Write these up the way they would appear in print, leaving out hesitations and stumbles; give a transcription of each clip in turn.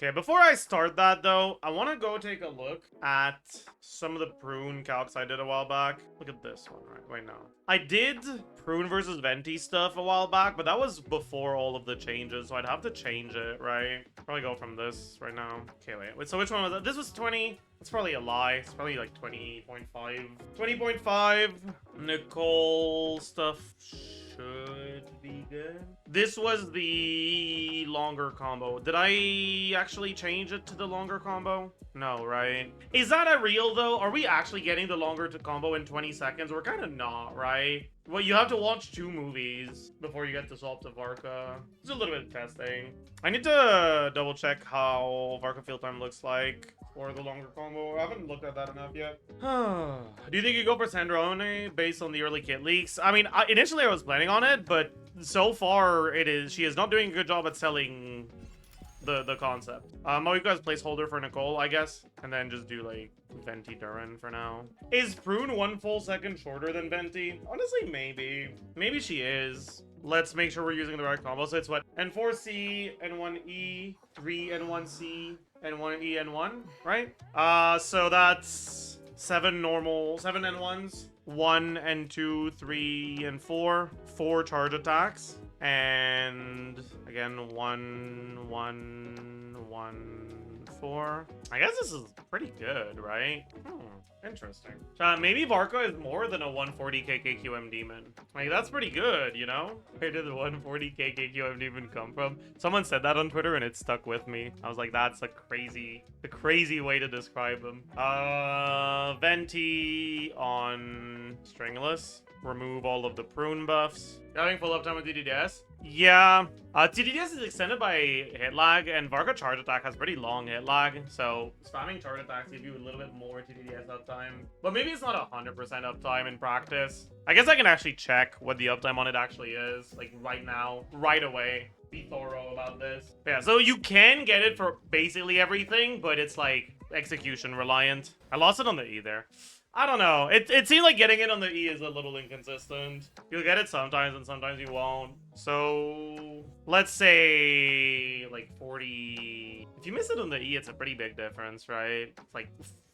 Okay, before I start that though, I want to go take a look at some of the Prune calcs I did a while back. Look at this one, right? Wait, no. I did Prune versus Venti stuff a while back, but that was before all of the changes, so I'd have to change it, right? Probably go from this right now. Okay, wait, so which one was that? This was 20. It's probably a lie. It's probably like 20.5. 20.5. Nicole stuff should be good. This was the longer combo. Did I actually change it to the longer combo? No, right? Is that a real though? Are we actually getting the longer combo in 20 seconds? We're kind of not, right? Well, you have to watch 2 movies before you get to swap to Varka. It's a little bit of testing. I need to double check how Varka field time looks like for the longer combo. I haven't looked at that enough yet. Do you think you go for Sandrone based on the early kit leaks? I mean, initially I was planning on it, but so far she is not doing a good job at selling the concept. You guys placeholder for Nicole, I guess, and then just do like Venti Durin for now. Is Prune 1 full second shorter than Venti? Honestly, maybe she is. Let's make sure we're using the right combo. So it's what? N4C, N1E, 3 N1C, N1E, N1, right? So that's 7 N1s, 1 N2, 3 and 4, 4 charge attacks, and again 1, 1, 1, 4. I guess this is pretty good, right? Interesting. Maybe Varka is more than a 140 KKQM demon. Like, that's pretty good, you know? Where did the 140 KKQM demon come from? Someone said that on Twitter and it stuck with me. I was like, that's a crazy way to describe him. Venti on Stringless. Remove all of the Prune buffs. Having full uptime with TTDS? Yeah. TTDS is extended by hit lag, and Varka charge attack has pretty long hit lag, so spamming charge attacks give you a little bit more TTDS uptime. But maybe it's not 100% uptime in practice. I guess I can actually check what the uptime on it actually is, like right now, right away. Be thorough about this. But yeah, so you can get it for basically everything, but it's like execution reliant. I lost it on the E there. I don't know. It seems like getting it on the E is a little inconsistent. You'll get it sometimes and sometimes you won't. So let's say like 40. If you miss it on the E, it's a pretty big difference, right? It's like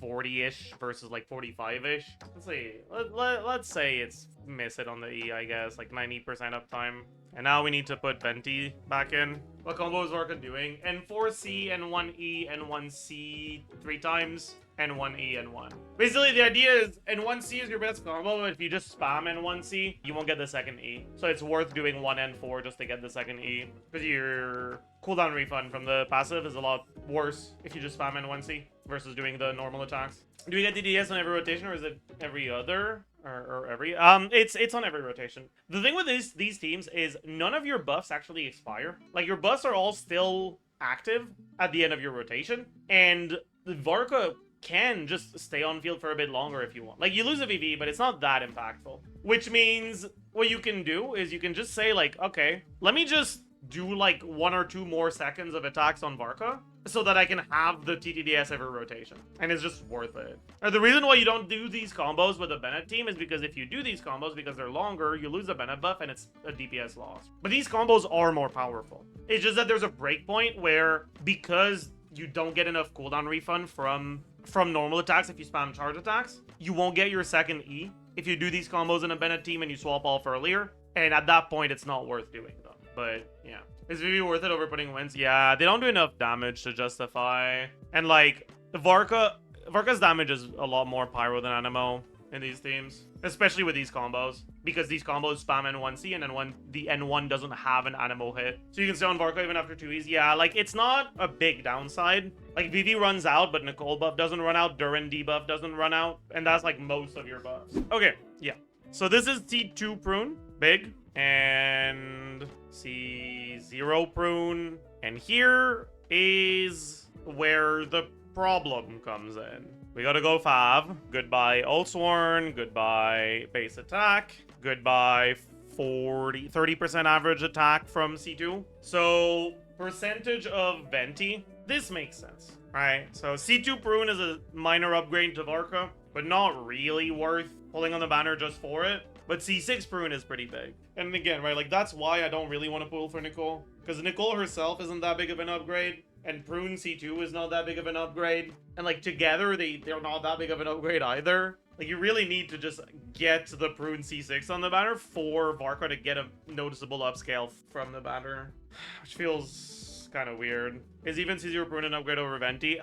40-ish versus like 45-ish. Let's say it's miss it on the E, I guess, like 90% uptime. And now we need to put Venti back in. What combo is Varka doing? N4C, N1E, N1C 3 times, N1E, N1. Basically, the idea is N1C is your best combo, but if you just spam N1C, you won't get the second E. So it's worth doing 1 N4 just to get the second E. Because your cooldown refund from the passive is a lot worse if you just spam N1C versus doing the normal attacks. Do we get TTDS on every rotation, or is it every other? Or every it's on every rotation. The thing with these teams is none of your buffs actually expire. Like, your buffs are all still active at the end of your rotation, and the Varka can just stay on field for a bit longer if you want. Like, you lose a VV, but it's not that impactful. Which means what you can do is you can just say, like, okay, let me just do like 1 or 2 more seconds of attacks on Varka so that I can have the TTDS every rotation. And it's just worth it. The reason why you don't do these combos with a Bennett team is because if you do these combos, because they're longer, you lose a Bennett buff and it's a DPS loss. But these combos are more powerful. It's just that there's a breakpoint where, because you don't get enough cooldown refund from normal attacks if you spam charge attacks, you won't get your second E if you do these combos in a Bennett team and you swap off earlier. And at that point, it's not worth doing them. But yeah. Is VV worth it over putting wins? Yeah, they don't do enough damage to justify. And like, Varka's damage is a lot more pyro than Animo in these teams, especially with these combos, because these combos spam N1C and then the N1 doesn't have an Animo hit. So you can stay on Varka even after 2 E's. Yeah, like, it's not a big downside. Like, VV runs out, but Nicole buff doesn't run out, Durin debuff doesn't run out, and that's like most of your buffs. Okay, yeah. So this is T2 Prune, big, and C0 Prune, and here is where the problem comes in. We gotta go Fav. Goodbye Ultsworn, goodbye base attack, goodbye 30% average attack from C2. So percentage of Venti, this makes sense, right? So C2 Prune is a minor upgrade to Varka, but not really worth pulling on the banner just for it. But C6 Prune is pretty big. And again, right, like, that's why I don't really want to pull for Nicole. Because Nicole herself isn't that big of an upgrade. and Prune C2 is not that big of an upgrade. And like together, they're not that big of an upgrade either. Like you really need to just get the Prune C6 on the banner for Varka to get a noticeable upscale from the banner, which feels kind of weird. Is even C0 Prune an upgrade over Venti?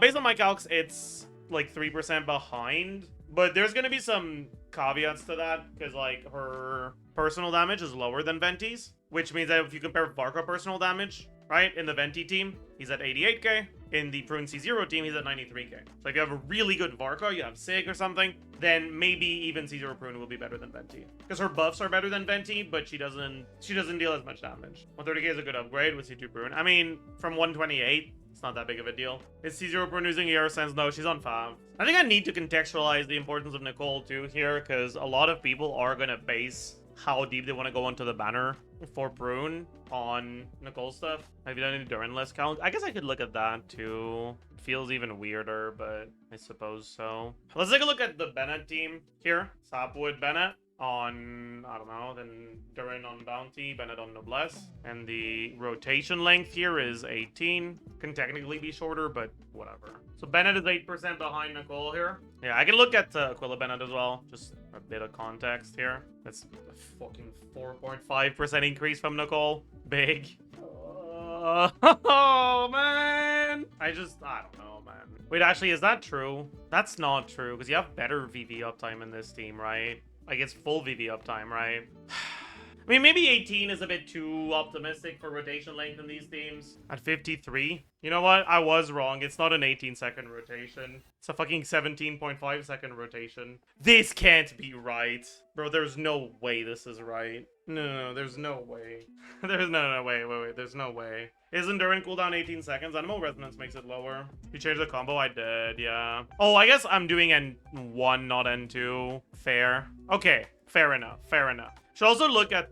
Based on my calcs, it's like 3% behind. But there's gonna be some caveats to that, because like her personal damage is lower than Venti's, which means that if you compare Varka personal damage, right, in the Venti team, he's at 88k. In the Prune C0 team, he's at 93k. So if you have a really good Varka, you have Sig or something, then maybe even C0 Prune will be better than Venti. Because her buffs are better than Venti, but she doesn't deal as much damage. 130k is a good upgrade with C2 Prune. I mean, from 128, it's not that big of a deal. Is C0 Prune using ER sense? No, she's on 5. I think I need to contextualize the importance of Nicole too here, because a lot of people are gonna base how deep they want to go onto the banner for Prune on Nicole stuff. Have you done any Durin list count? I guess I could look at that too. It feels even weirder, but I suppose so. Let's take a look at the Bennett team here. Sapwood Bennett on, I don't know, then Durin on Bounty, Bennett on Noblesse. And the rotation length here is 18. Can technically be shorter, but whatever. So Bennett is 8% behind Nicole here. Yeah, I can look at Aquila Bennett as well. Just a bit of context here. That's a fucking 4.5% increase from Nicole. Big. Oh, man. I don't know, man. Wait, actually, is that true? That's not true, because you have better VV uptime in this team, right? Like, it's full VV uptime, right? I mean, maybe 18 is a bit too optimistic for rotation length in these teams. At 53? You know what? I was wrong. It's not an 18-second rotation. It's a fucking 17.5-second rotation. This can't be right. Bro, there's no way this is right. No, there's no way. There's no, wait. There's no way. Isn't Durin cooldown 18 seconds? Animal Resonance makes it lower. You changed the combo? I did, yeah. Oh, I guess I'm doing N1, not N2. Fair. Okay, fair enough. Should also look at,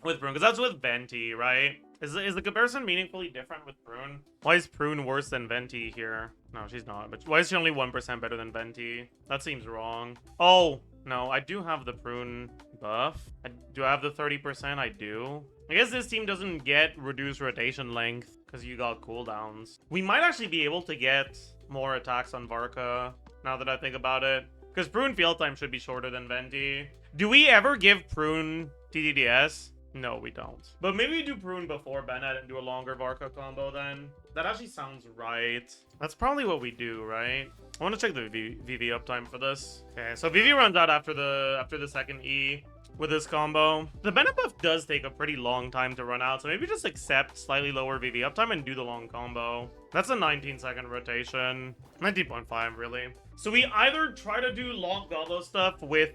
with Prune, because that's with Venti, right? Is the comparison meaningfully different with Prune? Why is Prune worse than Venti here? No, she's not. But why is she only 1% better than Venti? That seems wrong. Oh, no, I do have the Prune buff. Do I have the 30%? I do. I guess this team doesn't get reduced rotation length because you got cooldowns. We might actually be able to get more attacks on Varka now that I think about it. Because Prune field time should be shorter than Venti. Do we ever give Prune TTDS? No, we don't. But maybe we do Prune before Bennett and do a longer Varka combo then. That actually sounds right. That's probably what we do, right? I want to check the VV uptime for this. Okay, so VV runs out after the second E with this combo. The Bennett buff does take a pretty long time to run out, so maybe just accept slightly lower VV uptime and do the long combo. That's a 19-second rotation. 19.5, really. So we either try to do long combo stuff with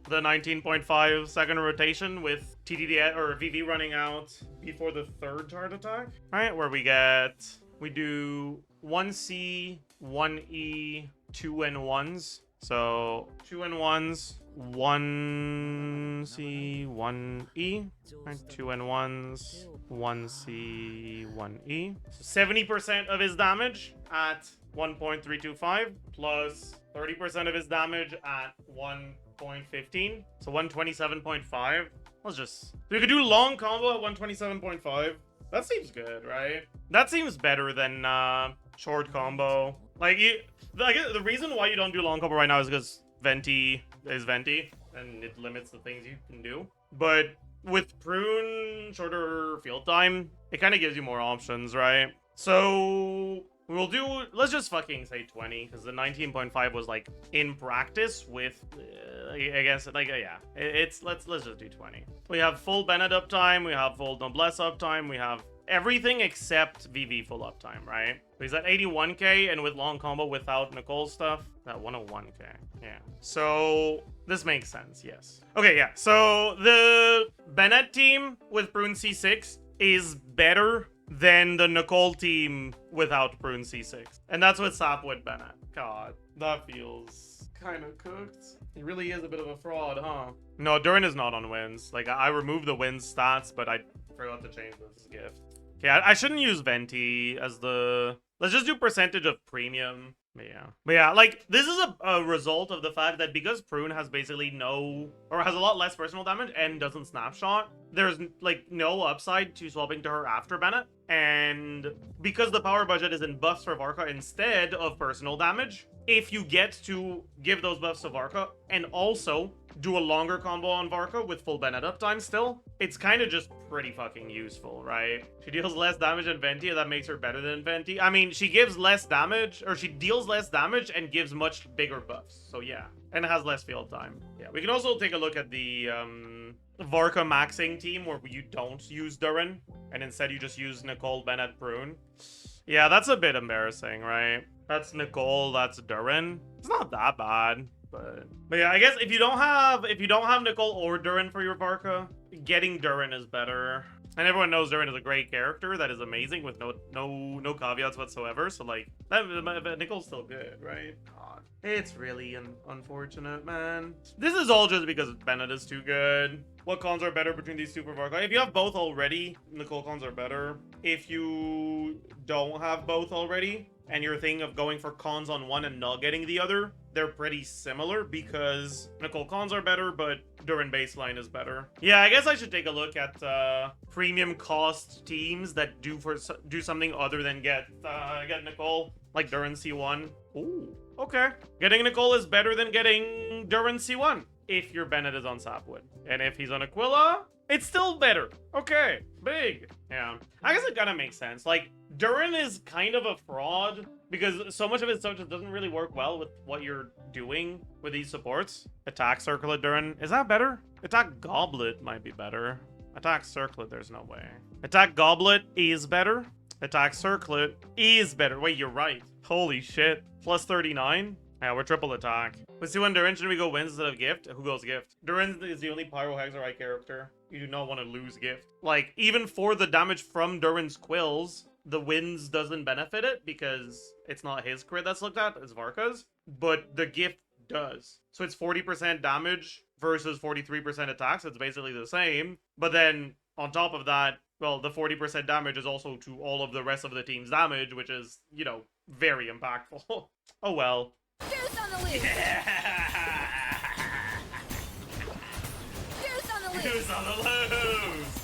the 19.5-second rotation with TTDS or VV running out before the third chart attack, right? Where we do 1C, 1E, 2 N1s. So 2 N1s, 1C, 1E, right? 2 N1s, 1C, 1E. So 70% of his damage at 1.325 plus 30% of his damage at 1.15. So 127.5. We could do long combo at 127.5. That seems good, right? That seems better than short combo. Like, the reason why you don't do long combo right now is because Venti is Venti, and it limits the things you can do. But with Prune, shorter field time, it kind of gives you more options, right? So we'll do, let's just fucking say 20, because the 19.5 was like in practice with, I guess, like, yeah, let's just do 20. We have full Bennett uptime, we have full Noblesse uptime, we have everything except VV full uptime, right? He's at 81k, and with long combo without Nicole stuff, at 101k. Yeah. So this makes sense, yes. Okay, yeah. So the Bennett team with Prune C6 is better than the Nicole team without Prune C6. And that's with Sapwood Bennett. God, that feels kind of cooked. He really is a bit of a fraud, huh? No, Durin is not on wins. Like, I removed the wins stats, but I forgot to change this gift. Okay, I shouldn't use Venti as the... Let's just do percentage of premium. But yeah, like, this is a result of the fact that because Prune has basically no... Or has a lot less personal damage and doesn't snapshot, there's, like, no upside to swapping to her after Bennett. and because the power budget is in buffs for Varka instead of personal damage, if you get to give those buffs to Varka and also do a longer combo on Varka with full Bennett uptime still, it's kind of just pretty fucking useful, right? She deals less damage than Venti, and that makes her better than Venti. I mean, she gives less damage, or she deals less damage and gives much bigger buffs, so yeah. And has less field time. Yeah, we can also take a look at the Varkamaxxing team where you don't use Durin, and instead you just use Nicole, Bennett, Prune. Yeah, that's a bit embarrassing, right? That's Nicole, that's Durin. It's not that bad. But yeah, I guess if you don't have Nicole or Durin for your Varka, getting Durin is better. And everyone knows Durin is a great character that is amazing with no caveats whatsoever. So like Nicole's still good, right? God, it's really unfortunate, man. This is all just because Bennett is too good. What cons are better between these two for Varka? If you have both already, Nicole cons are better. If you don't have both already, and you're thinking of going for cons on one and not getting the other, they're pretty similar because Nicole cons are better, but Durin baseline is better. Yeah, I guess I should take a look at premium cost teams that do something other than get Nicole, like Durin C1. Ooh, okay. Getting Nicole is better than getting Durin C1 if your Bennett is on Sapwood. And if he's on Aquila, it's still better. Okay, big. Yeah, I guess it kind of makes sense. Like, Durin is kind of a fraud because so much of his stuff just doesn't really work well with what you're doing with these supports. Attack Circlet Durin. Is that better? Attack Goblet might be better. Attack Circlet, there's no way. Attack Goblet is better. Attack Circlet is better. Wait, you're right. Holy shit. Plus 39? Yeah, we're triple attack. Let's see when Durin should we go wins instead of gift? Who goes gift? Durin is the only Pyro Hexarite character. You do not want to lose gift. Like, even for the damage from Durin's quills, the wins doesn't benefit it because it's not his crit that's looked at, it's Varka's. But the gift does. So it's 40% damage versus 43% attack, so it's basically the same. But then, on top of that, well, the 40% damage is also to all of the rest of the team's damage, which is, you know, very impactful. Oh well. Deuce on the loose! Yeah! Deuce on the loose! Deuce on the loose!